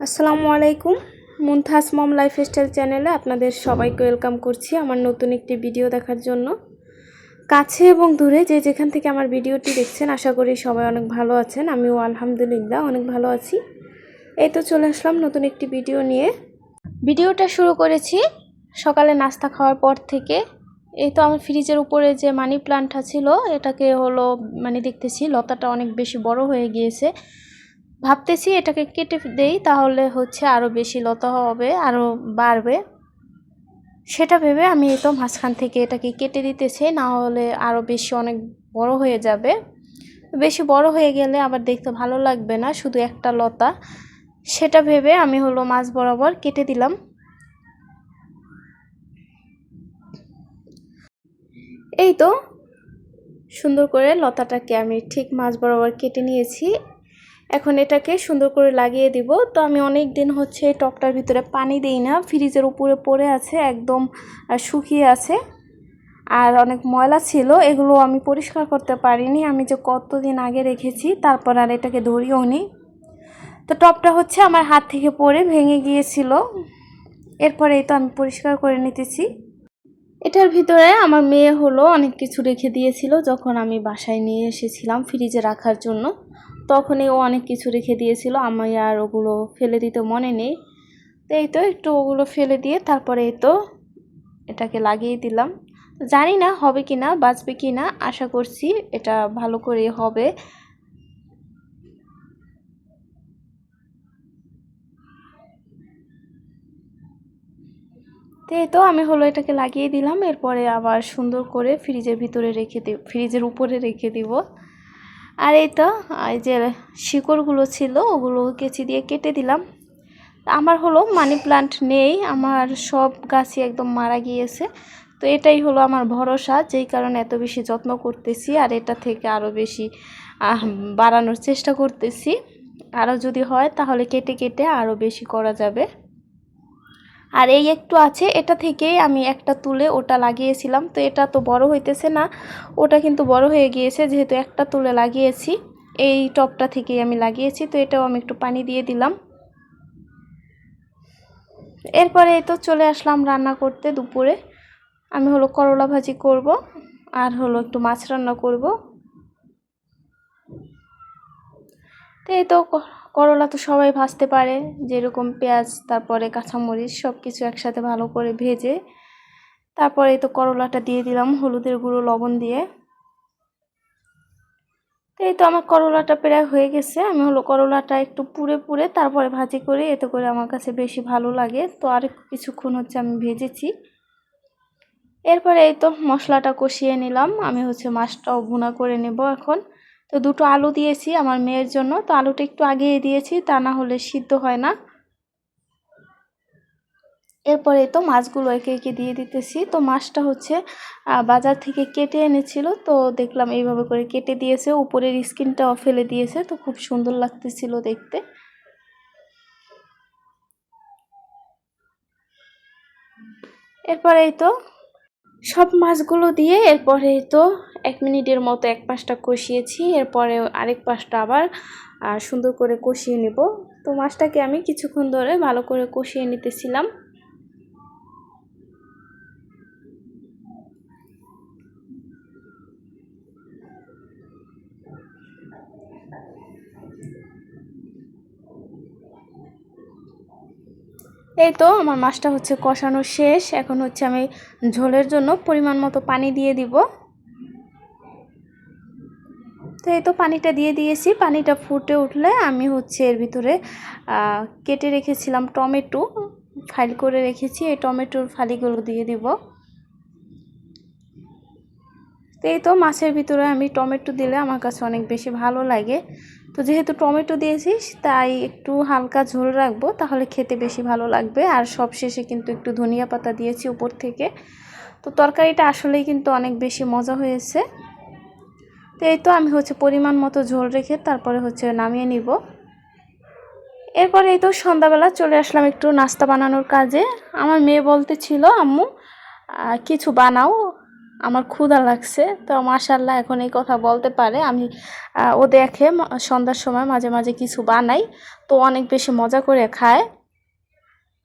আসসালামু আলাইকুম। মুনতাহাস মম লাইফস্টাইল চ্যানেলে আপনাদের সবাইকে ওয়েলকাম করছি আমার নতুন একটি ভিডিও দেখার জন্য। কাছে এবং দূরে যে যেখান থেকে আমার ভিডিওটি দেখছেন আশা করি সবাই অনেক ভালো আছেন। আমিও আলহামদুলিল্লাহ অনেক ভালো আছি। এই তো চলে আসলাম নতুন একটি ভিডিও নিয়ে। ভিডিওটা শুরু করেছি সকালে নাস্তা খাওয়ার পর থেকে। এই তো আমার ফ্রিজের উপরে যে মানি প্লান্টটা ছিল এটাকে দেখতেছি লতাটা অনেক বেশি বড় হয়ে গিয়েছে। ভাবতেছি এটাকে কেটে দেই, তাহলে আরও বেশি লতা হবে, আরও বাড়বে। সেটা ভেবে আমি এই তো মাঝখান থেকে এটাকে কেটে দিতেছি, না হলে আরও বেশি অনেক বড় হয়ে যাবে। বেশি বড় হয়ে গেলে আবার দেখতে ভালো লাগবে না, শুধু একটা লতা। সেটা ভেবে আমি মাঝ বরাবর কেটে দিলাম। এই তো সুন্দর করে লতাটাকে আমি ঠিক মাঝ বরাবর কেটে নিয়েছি। এখন এটাকে সুন্দর করে লাগিয়ে দিব। তো আমি অনেক দিন এই টবটার ভিতরে পানি দেই না, ফ্রিজের উপরে পড়ে আছে, একদম শুকিয়ে আছে। আর অনেক ময়লা ছিল, এগুলো আমি পরিষ্কার করতে পারিনি। আমি যে কতদিন আগে রেখেছি, তারপর আর এটাকে ধরিও নি। তো টবটা আমার হাত থেকে পড়ে ভেঙে গিয়েছিল। এরপরে এই তো আমি পরিষ্কার করে নিতেছি। এটার ভিতরে আমার মেয়ে অনেক কিছু রেখে দিয়েছিল, যখন আমি বাসায় নিয়ে এসেছিলাম ফ্রিজে রাখার জন্য। তখনই ও অনেক কিছু রেখে দিয়েছিল, আমি আর ওগুলো ফেলে দিতে মনে নেই। তো এই তো একটু ওগুলো ফেলে দিয়ে তারপরে এই তো এটাকে লাগিয়ে দিলাম। জানি না হবে কি না, বাঁচবে কি না, আশা করছি এটা ভালো করে হবে। তো এই তো আমি এটাকে লাগিয়ে দিলাম। এরপরে আবার সুন্দর করে ফ্রিজের উপরে রেখে দিব। আর এই তো এই যে শিকড়গুলো ছিল ওগুলো কেচি দিয়ে কেটে দিলাম। আমার মানি প্লান্ট নেই, আমার সব গাছই একদম মারা গিয়েছে। তো এটাই আমার ভরসা, যেই কারণে এত বেশি যত্ন করতেছি। আর এটা থেকে আরও বেশি বাড়ানোর চেষ্টা করতেছি। আরও যদি হয় তাহলে কেটে কেটে আরও বেশি করা যাবে। আর এই একটু আছে, এটা থেকেই আমি একটা তুলে ওটা লাগিয়েছিলাম। তো এটা তো বড় হইতেছে না, ওটা কিন্তু বড় হয়ে গিয়েছে, যেহেতু একটা তুলে লাগিয়েছি। এই টবটা থেকেই আমি লাগিয়েছি। তো এটাও আমি একটু পানি দিয়ে দিলাম। এরপরে এই তো চলে আসলাম রান্না করতে। দুপুরে আমি করলা ভাজি করব, আর একটু মাছ রান্না করব। তো এই তো করলা তো সবাই ভাজতে পারে, যেরকম পেঁয়াজ তারপরে কাঁচামরিচ সব কিছু একসাথে ভালো করে ভেজে তারপরে এই তো করলাটা দিয়ে দিলাম হলুদের গুঁড়ো লবণ দিয়ে। তো এই তো আমার করলাটা প্রায় হয়ে গেছে। আমি করলাটা একটু পুড়ে পুড়ে তারপরে ভাজি করি, এতে করে আমার কাছে বেশি ভালো লাগে। তো আর কিছুক্ষণ আমি ভেজেছি। এরপরে এই তো মশলাটা কষিয়ে নিলাম। আমি মাছটাও ভুনা করে নেব এখন। তো দুটো আলু দিয়েছি আমার মেয়ের জন্য, তো আলুটা একটু আগিয়ে দিয়েছি, তা না হলে সিদ্ধ হয় না। এরপরে তো মাছগুলো একে একে দিয়ে দিতেছি। তো মাছটা বাজার থেকে কেটে এনেছিল, তো দেখলাম এইভাবে করে কেটে দিয়েছে, উপরের স্কিনটাও ফেলে দিয়েছে। তো খুব সুন্দর লাগতেছিল দেখতে। এরপরে এই তো সব মাছগুলো দিয়ে এরপরে তো 1 মিনিটের মতো এক পাশটা কষিয়েছি। এরপরে আরেক পাশটা আবার সুন্দর করে কষিয়ে নেব। তো মাছটাকে আমি কিছুক্ষণ ধরে ভালো করে কষিয়ে নিতেছিলাম। এই তো আমার মাছটা কষানো শেষ। এখন আমি ঝোলের জন্য পরিমাণ মতো পানি দিয়ে দিব। তো এই তো পানিটা দিয়ে দিয়েছি। পানিটা ফুটে উঠলে আমি এর ভিতরে কেটে রেখেছিলাম টমেটো, ফাইল করে রেখেছি, এই টমেটোর ফালিগুলো দিয়ে দিব। তো এই তো মাছের ভিতরে আমি টমেটো দিলে আমার কাছে অনেক বেশি ভালো লাগে। তো যেহেতু টমেটো দিয়েছি তাই একটু হালকা ঝোল রাখবো, তাহলে খেতে বেশি ভালো লাগবে। আর সবশেষে কিন্তু একটু ধনিয়া পাতা দিয়েছি উপর থেকে। তো তরকারিটা আসলেই কিন্তু অনেক বেশি মজা হয়েছে। তো এই তো আমি পরিমাণ মতো ঝোল রেখে তারপরে নামিয়ে নিব। এরপরে এই তো সন্ধ্যাবেলা চলে আসলাম একটু নাস্তা বানানোর কাজে। আমার মেয়ে বলতেছিল, আম্মু কিছু বানাও। আমার ক্ষুধা লাগছে। তো মাশাআল্লাহ এখন এই কথা বলতে পারে। আমি ও দেখে সন্ধ্যার সময় মাঝে মাঝে কিছু বানাই, তো অনেক বেশি মজা করে খায়।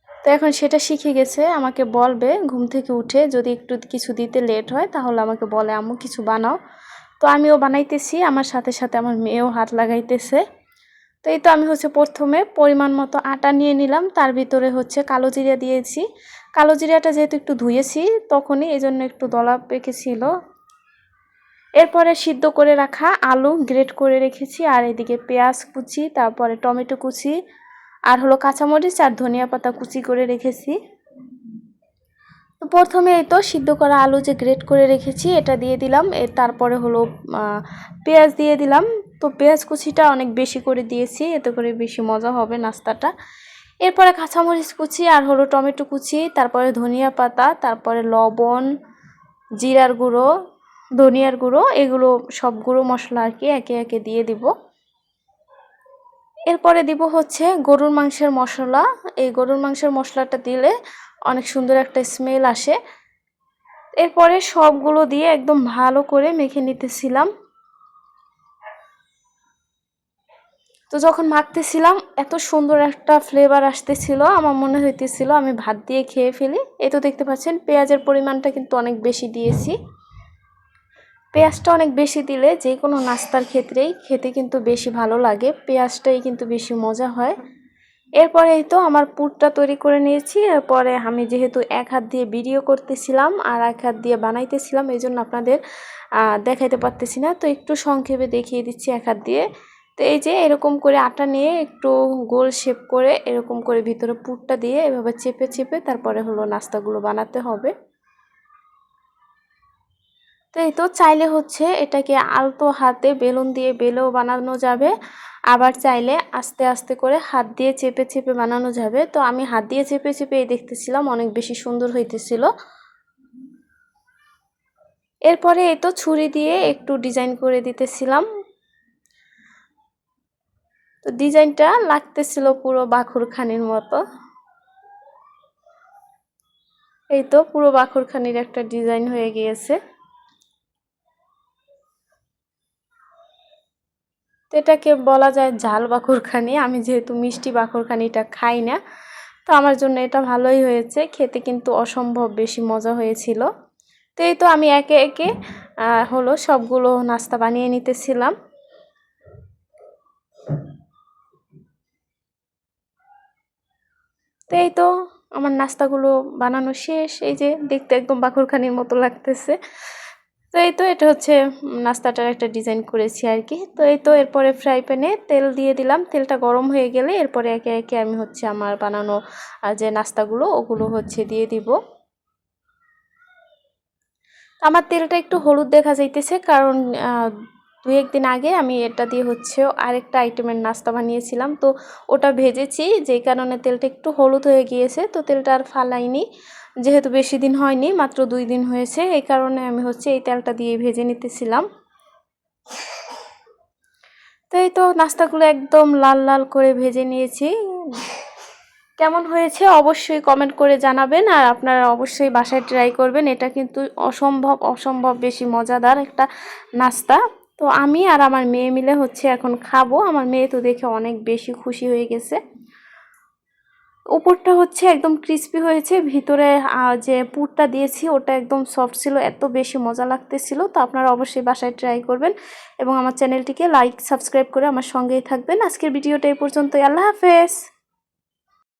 তো এখন সেটা শিখে গেছে, আমাকে বলবে ঘুম থেকে উঠে যদি একটু কিছু দিতে লেট হয় তাহলে আমাকে বলে আম্মু কিছু বানাও। তো আমিও বানাইতেছি, আমার সাথে সাথে আমার মেয়েও হাত লাগাইতেছে। তো এই তো আমি হচ্ছে প্রথমে পরিমাণ মতো আটা নিয়ে নিলাম, তার ভিতরে হচ্ছে কালো জিরা দিয়েছি। কালো জিরাটা যেহেতু একটু ধুয়েছি তখনই, এই জন্য একটু দলা পেকেছিল। এরপরে সিদ্ধ করে রাখা আলু গ্রেট করে রেখেছি, আর এদিকে পেঁয়াজ কুচি, তারপরে টমেটো কুচি, আর হলো কাঁচামরিচ আর ধনিয়া পাতা কুচি করে রেখেছি। তো প্রথমে এই তো সিদ্ধ করা আলু যে গ্রেট করে রেখেছি এটা দিয়ে দিলাম, তারপরে হলো পেঁয়াজ দিয়ে দিলাম। তো পেঁয়াজ কুচিটা অনেক বেশি করে দিয়েছি, এতে করে বেশি মজা হবে নাস্তাটা। এরপরে কাঁচামরিচ কুচি আর হলো টমেটো কুচি, তারপরে ধনিয়া পাতা, তারপরে লবণ, জিরার গুঁড়ো, ধনিয়ার গুঁড়ো, এগুলো সব গুঁড়ো মশলা আর কি একে একে দিয়ে দিব। এরপরে দিব হচ্ছে গরুর মাংসের মশলা। এই গরুর মাংসের মশলাটা দিলে অনেক সুন্দর একটা স্মেল আসে। এরপরে সবগুলো দিয়ে একদম ভালো করে মেখে নিতেছিলাম। তো যখন মাখতেছিলাম এত সুন্দর একটা ফ্লেভার আসতেছিল, আমার মনে হইতেছিল আমি ভাত দিয়ে খেয়ে ফেলি। এই তো দেখতে পাচ্ছেন পেঁয়াজের পরিমাণটা কিন্তু অনেক বেশি দিয়েছি। পেঁয়াজটা অনেক বেশি দিলে যে কোনো নাস্তার ক্ষেত্রেই খেতে কিন্তু বেশি ভালো লাগে, পেঁয়াজটাই কিন্তু বেশি মজা হয়। এরপরে এই তো আমার পুরটা তৈরি করে নিয়েছি। এরপরে আমি যেহেতু এক হাত দিয়ে ভিডিও করতেছিলাম আর এক হাত দিয়ে বানাইতেছিলাম, এই জন্য আপনাদের দেখাইতে পারতেছি না, তো একটু সংক্ষেপে দেখিয়ে দিচ্ছি এক হাত দিয়ে। তো এই যে এরকম করে আটা নিয়ে একটু গোল শেপ করে এরকম করে ভিতরে পুরটা দিয়ে এভাবে চেপে চেপে তারপরে হলো নাস্তাগুলো বানাতে হবে। তো এই তো চাইলে হচ্ছে এটাকে আলতো হাতে বেলুন দিয়ে বেলেও বানানো যাবে, আবার চাইলে আস্তে আস্তে করে হাত দিয়ে চেপে চেপে বানানো যাবে। তো আমি হাত দিয়ে চেপে চেপে দেখতেছিলাম, অনেক বেশি সুন্দর হইতেছিল। এরপরে এই তো ছুরি দিয়ে একটু ডিজাইন করে দিতেছিলাম। তো ডিজাইনটা লাগতেছিল পুরো বাখুরখানির মতো। এই তো পুরো বাখুরখানির একটা ডিজাইন হয়ে গিয়েছে। তো এটাকে বলা যায় ঝাল বাখুরখানি। আমি যেহেতু মিষ্টি বাখুরখানিটা খাই না, তো আমার জন্য এটা ভালোই হয়েছে, খেতে কিন্তু অসম্ভব বেশি মজা হয়েছিল। তো এই তো আমি একে একে হলো সবগুলো নাস্তা বানিয়ে নিতেছিলাম। তো এই তো আমার নাস্তাগুলো বানানো শেষ। এই যে দেখতে একদম বাখুরখানির মতো লাগতেছে। তো এই তো এটা হচ্ছে নাস্তাটার একটা ডিজাইন করেছি আর কি। তো এই তো এরপরে ফ্রাই প্যানে তেল দিয়ে দিলাম, তেলটা গরম হয়ে গেলে এরপরে একে একে আমি হচ্ছে আমার বানানো যে নাস্তাগুলো ওগুলো হচ্ছে দিয়ে দিব। আমার তেলটা একটু হলুদ দেখা যাইতেছে, কারণ 2-1 দিন আগে আমি এটা দিয়ে হচ্ছে আরেকটা আইটেমের নাস্তা বানিয়েছিলাম, তো ওটা ভেজেছি, যেই কারণে তেলটা একটু হলুদ হয়ে গিয়েছে। তো তেলটা আর ফালাইনি, যেহেতু বেশি দিন হয়নি, মাত্র 2 দিন হয়েছে, এই কারণে আমি হচ্ছে এই তেলটা দিয়ে ভেজে নিতেছিলাম। তো এই তো নাস্তাগুলো একদম লাল লাল করে ভেজে নিয়েছি। কেমন হয়েছে অবশ্যই কমেন্ট করে জানাবেন, আর আপনারা অবশ্যই বাসায় ট্রাই করবেন। এটা কিন্তু অসম্ভব বেশি মজাদার একটা নাস্তা। তো আমি আর আমার মেয়ে মিলে হচ্ছে এখন খাবো। আমার মেয়ে তো দেখে অনেক বেশি খুশি হয়ে গেছে। উপরটা হচ্ছে একদম ক্রিস্পি হয়েছে, ভিতরে যে পুরটা দিয়েছি ওটা একদম সফট ছিল, এত বেশি মজা লাগতেছিল। তো আপনারা অবশ্যই বাসায় ট্রাই করবেন এবং আমার চ্যানেলটিকে লাইক সাবস্ক্রাইব করে আমার সঙ্গেই থাকবেন। আজকের ভিডিওটা এই পর্যন্তই। আল্লাহ হাফেজ।